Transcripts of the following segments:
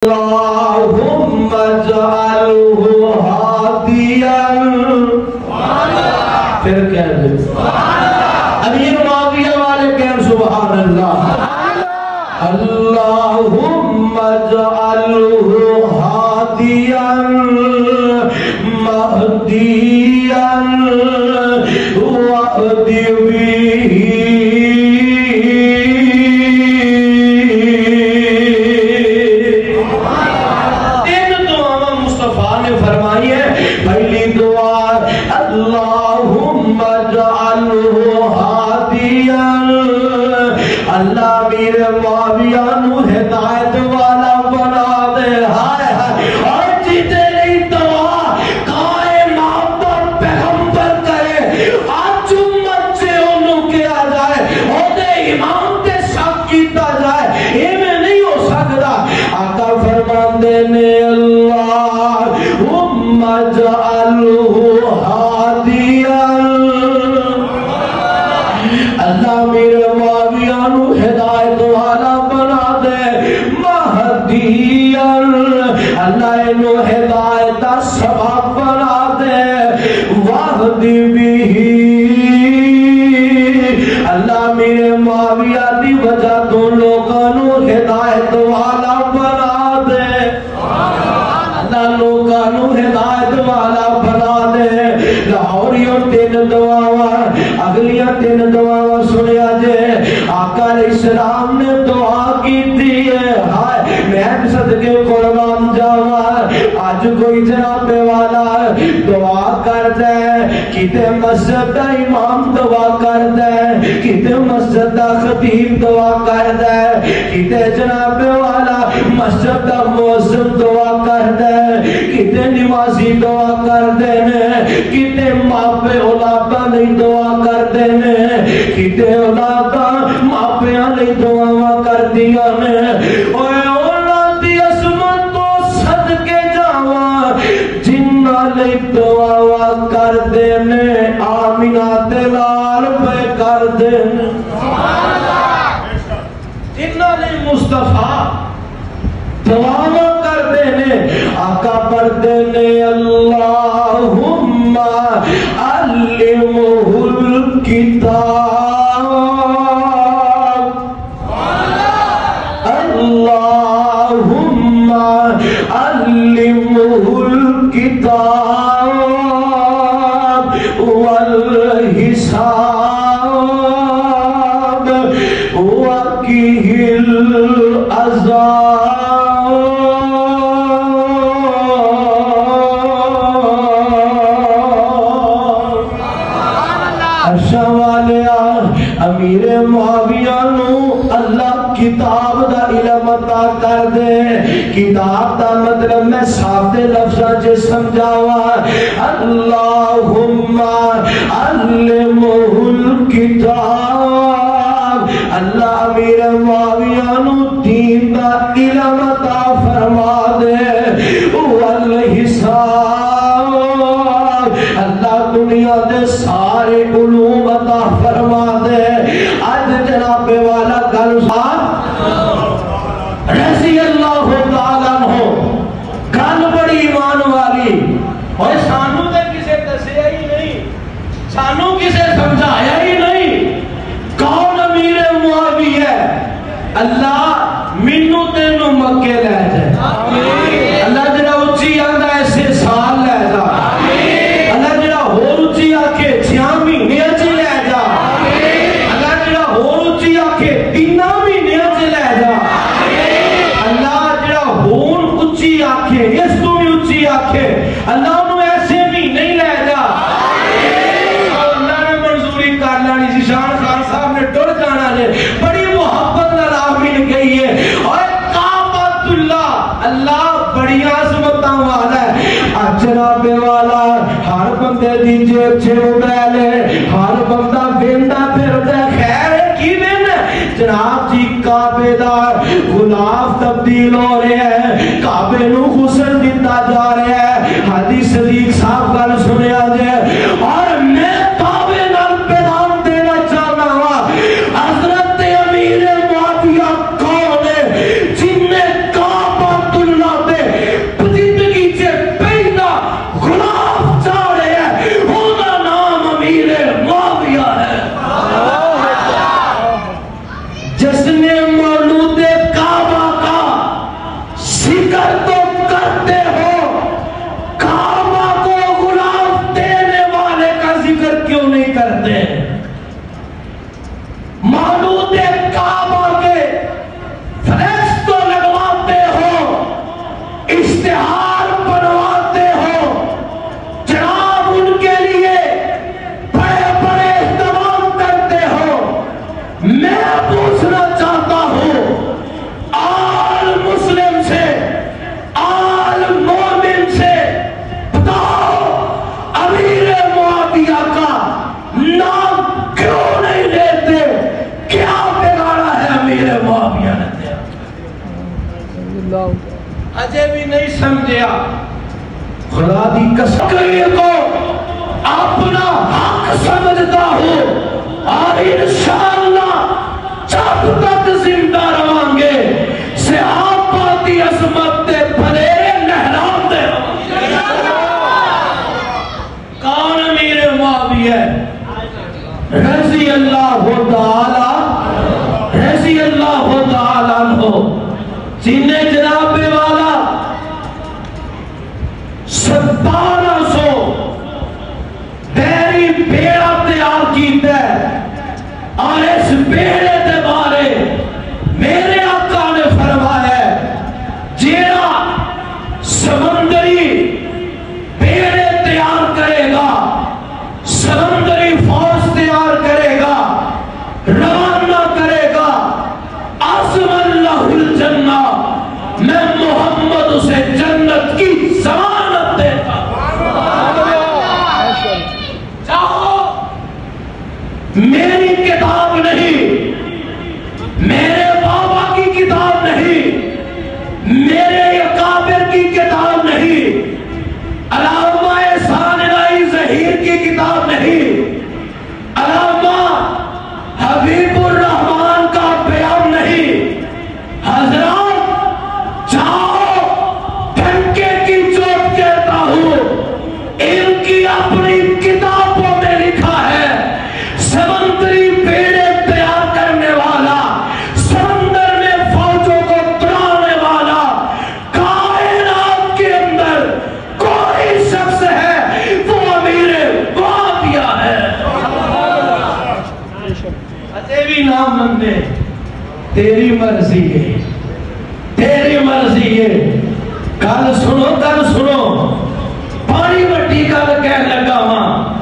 اللہم اجعلہ ہادیا پھر کہہ دیں امیر معاویہ والے کہن سبحان اللہ اللہم اجعلہ ہادیا مہدیا واہدی بہ پہلی دعا اللہم اجعلہ ہادیا اللہ میرے معاویہ نو ہدایت والا بنا دے ہائے ہائے اور جیتے نہیں دعا کائنات اور پیغمبر کرے آج امت سے انہوں کیا جائے عہدے امام تے شک کیتا جائے یہ میں نہیں ہو سکتا آقا فرمان دینے اللہم اجعلہ ہادیا اللہ میرے معاویہ نو ہدایت والا بنا دے مہدیا اللہ انہوں ہدایت سبب بنا دے واہدی بہ اللہ میرے معاویہ دی وجہ تو لوگوں نو ہدایت والا بنا دے اللہ لوگوں نو ہدایت والا بنا دے لاہوریوں تین دعاواں اگلیاں تین دعاواں سنیا جے آقا علیہ السلام نے دعا کی تھی ہائے میں صدقے قربان جاواں آج کوئی جناب والا دعا کر دے کتے مسجد دا امام دعا کر دے کتے مسجد دا خطیب دعا کر دے کتے جناب والا مسجد دا مؤذن دعا کر دے کتے نمازی دعا کر دے کتے ماپے اولادہ نہیں دعا کر دے کتے اولادہ ماپیاں نہیں دعا کر دیا اوے اولادی عصمت تو صدقے جاواں جنہ لئی دعا کر دے آمینہ دلال پہ کر دے جنہ لئی مصطفیٰ دعا کر دینے آقا پر دینے اللہم علمہ الکتاب اللہم علمہ الکتاب والحساب وقیہ العذاب امیر معاویہ نو اللہ کتاب دا علم عطا کر دے کتاب دا مطلب میں سادے لفظاں چ سمجھاواں اللہم علمہ الکتاب اللہ امیر معاویہ نو دین دا علم عطا فرما دے والحساب اللہ دنیا دے سارے علوم عطا فرما دے آج جناب والا گل رضی اللہ تعالیٰ عنہ گل بڑی ایمان والی اور سانو تے کسے دسیا ہی نہیں سانو کسے سمجھایا ہی نہیں کون امیر معاویہ اللہ منو تینو مکے لے جائے اللہ جڑا اچھی آندا ایسے سال لے جا اللہ جڑا ہور اچھی آکے 6 مہینے اچھی لے جا اللہ جڑا ہور اچھی آکے 3 مہینے اچھی لے جا اللہ جڑا ہور اچھی آکے اس تو بھی اچھی آکے اللہ انہوں ایسے بھی نہیں لے جا اللہ نے منظوری کر لانی زیشان خان صاحب نے ڈر جانا جے بڑی محبت آمین گئی ہے اور کعبۃ اللہ اللہ بڑی عظمتاں والا ہے جناب والا ہر بندے دی جیب چھ موبائل ہے ہر بندہ ویندا پھردا خیر کی وین جناب جی کعبے دا غلاف تبدیل ہو رہے ہیں کعبے نو غسل دتا جا رہا ہے حدیث صدیق صاحب گل سنیا جے اور میں کعبے نال پیغام دینا چاہنا وا حضرت امیر معاویہ کون ہے جن نے کعبۃ اجے بھی نہیں سمجھیا خدا دی قسم کریم کو اپنا حق سمجھتا ہوں اور انشاءاللہ جب تک زندہ رہاں گے صحابہ دی عظمت دے بھلیرے لہران دے کون امیر معاویہ رضی اللہ تعالی عنہ جنہیں جناب والا 1700 بیری بیڑا تیار کیتا ہے اور اس بیڑے دے بارے میرے آقا نے فرمایا ہے جیڑا سمندری بیڑے تیار کرے گا سمندری فوج تیار کرے گا روانہ کرے گا عظم اللہ الجنہ میں محمد اسے جنت کی ضمانت دیتا چاہو میری کتاب نہیں میرے بابا کی کتاب نہیں میرے اکابر کی کتاب نہیں علامہ احسان الہی ظہیر کی کتاب نہیں علامہ حبیب الرحمن کا بیان نہیں حضرات جاؤ ڈھنکے کی چوٹ کہتا ہوں ان کی اپنی کتابوں میں لکھا ہے سمندری بیڑے تیار کرنے والا سمندر میں فوجوں کو ترانے والا کائنات کے اندر کوئی شخص ہے وہ امیر معاویہ ہے اتے بھی نام مندے تیری مرضی ہے تیری مرضی ہے کل سنو پانی مٹی کل کہنے لگا ہاں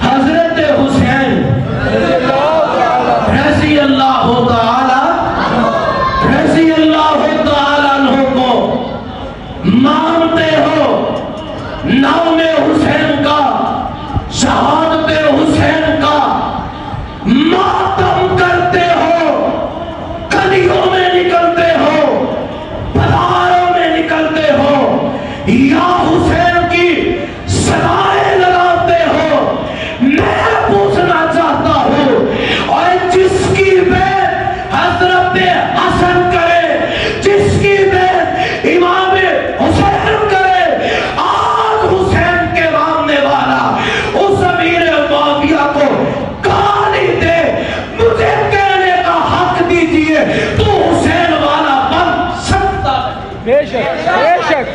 حضرت حسین رضی اللہ تعالی عنہ کو مانتے ہو نام حسین کا شہادت حسین کا ماتم کرتے ہو گلیوں میں نکلتے ہو بازاروں میں نکلتے ہو یا حسین کی صدائیں لگاتے ہو میں پوچھنا چاہتا ہوں اور جس کی بیعت حضرت حسن کرے جس کی بیعت امام حسین کرے آج حسین کے ماننے والا اس امیر معاویہ کو گالی دے مجھے کہنے کا حق دیجئے تو حسین والا بن سکتا ہے بے شک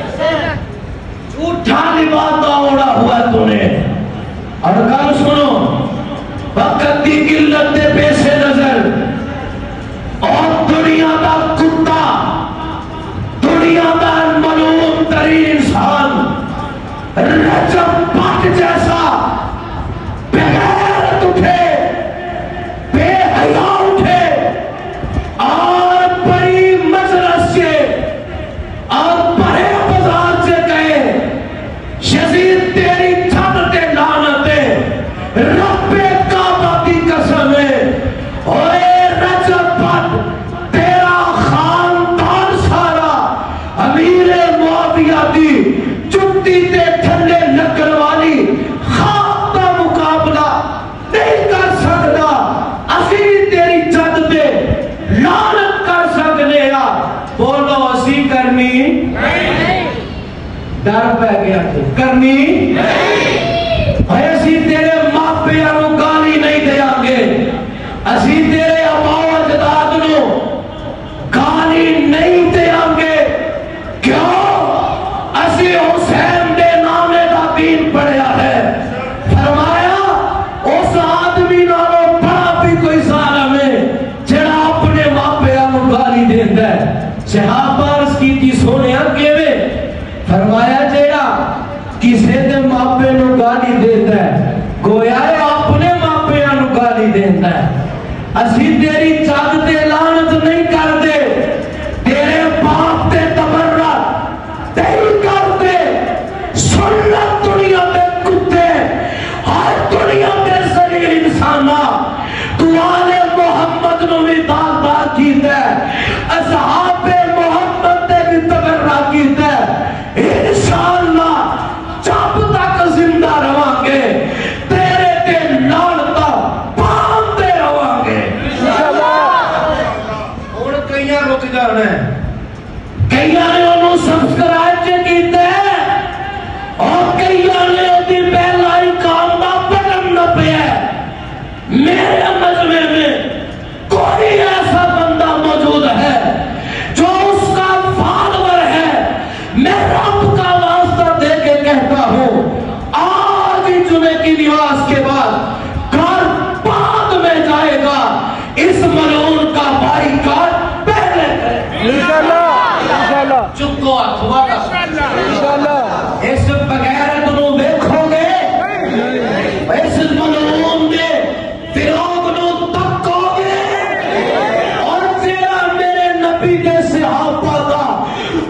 جھوٹا لباس اوڑا ہوا تو نے اور کل سنو وقت دی قلت دے پیش نظر اور دنیا دا کتا دنیا دا ملعون ترین انسان رجب بٹ جیسا بغیرت اٹھے بے حیا اٹھے اور بڑی مجلس سے اور بڑے بازار سے کہے یزید تیری چھت تے لعنت ہے رب کعبہ کی قسم ہے اوے رجب بٹ تیرا خاندان سارا امیر معاویہ دی چٹی تے تھلے لگن والی خواب دا مقابلہ نہیں کر سکتا اسی تیری چھت تے لعنت کر سکنے یا بولو اسی کرنی ڈر پہ گیا تو کرنی ایسی تیرے ماپیاں نو گالی نہیں دیا گے اسی تیرے اباؤ اجداد نو گالی نہیں دیا گے کیوں اسی حسین دے نامے دا دین پڑھیا ہے فرمایا اس آدمی نالوں بڑا بھی کوئی ظالم ہے جڑا اپنے ماپیاں نو گالی دیندہ ہے صحابہ عرض کی تھی سونیا کیوے فرمایا جیڑا کسے دے ماپے نو کئی نے انہوں سبسکرائب کیتے اور کئی نے اُدھی بیل آئیکن دا بٹن نپے میرے مجمع میں کوئی ایسا بندہ موجود ہے جو اس کا فالوور ہے، میں رب کا واسطہ دے کے کہتا ہوں آج ہی جمعے کی نماز کے بعد گھر بعد میں جائے گا، اس ملعون کا بھائی کاٹ پہلے کرے انشاءاللہ چکو اتوا کا انشاءاللہ اس بغیر تنوں دیکھو گے اس ملعون دے فروغ نو تکو گے اور تیرا میرے نبی دے صحابہ دا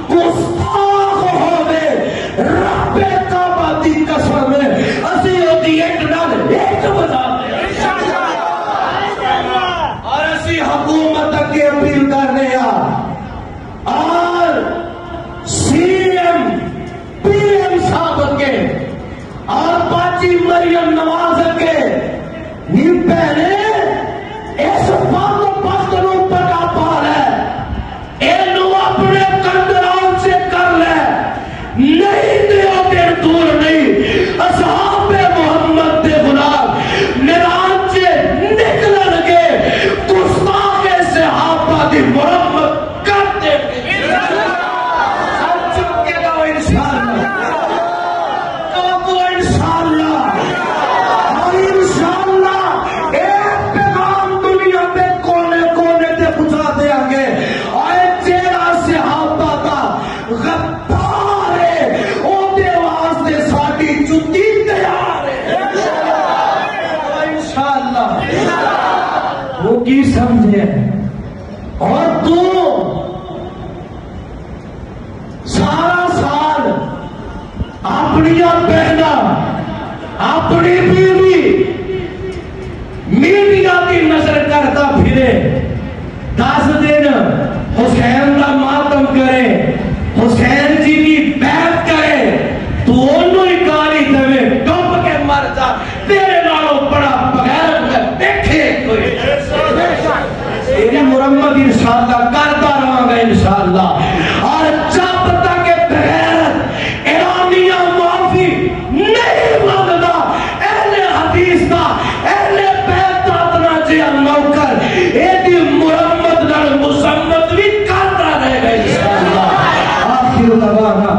گستاخ ہوگے رب کعبہ دی قسم ہے اسی ہوتی ایک نال ایک بجا دے اور اسی حکومت کے اپیل کرنے اور سی ایم پی ایم صاحب کے اور باچی مریم نواز کے نیم پہنے اس بات پاک نو پٹا پا لے اینو اپنے کندران سے کر لے نہیں دیو دیر دور نہیں اصحاب محمد دے غلام میدان سے نکلن گے گستاخ صحابہ دی مرمت کر دے گے سب چکے گا انشاءاللہ تو انشاءاللہ اور انشاءاللہ ایک پیغام دنیا میں کونے کونے تے پہنچا دیں گے اور تیرا صحابہ کا غدار ہے او دے واسطے ساڈی جُتی تیار ہے انشاءاللہ وہ کی سمجھے اور تو سارا سال اپنی بہنا اپنی بیوی میڈیا کی نظر کرتا پھرے 10 دن حسین کا ماتم کرے حسین جی کی بیعت کرے تو انہوں ہی گالی دے ڈوب کے مر جا تیرے نالوں بڑا بغیر دیکھے کوئی تیری مرمت انشاءاللہ کرتا رہا گا انشاءاللہ اور جب تک بغیر اعلامیہ معافی نہیں مانگتا اہل حدیث دا اہل بیت دا اتنا جی نوکر ایدی مرمت نال مسمت بھی کرتا رہے گا انشاءاللہ آخر دعوانا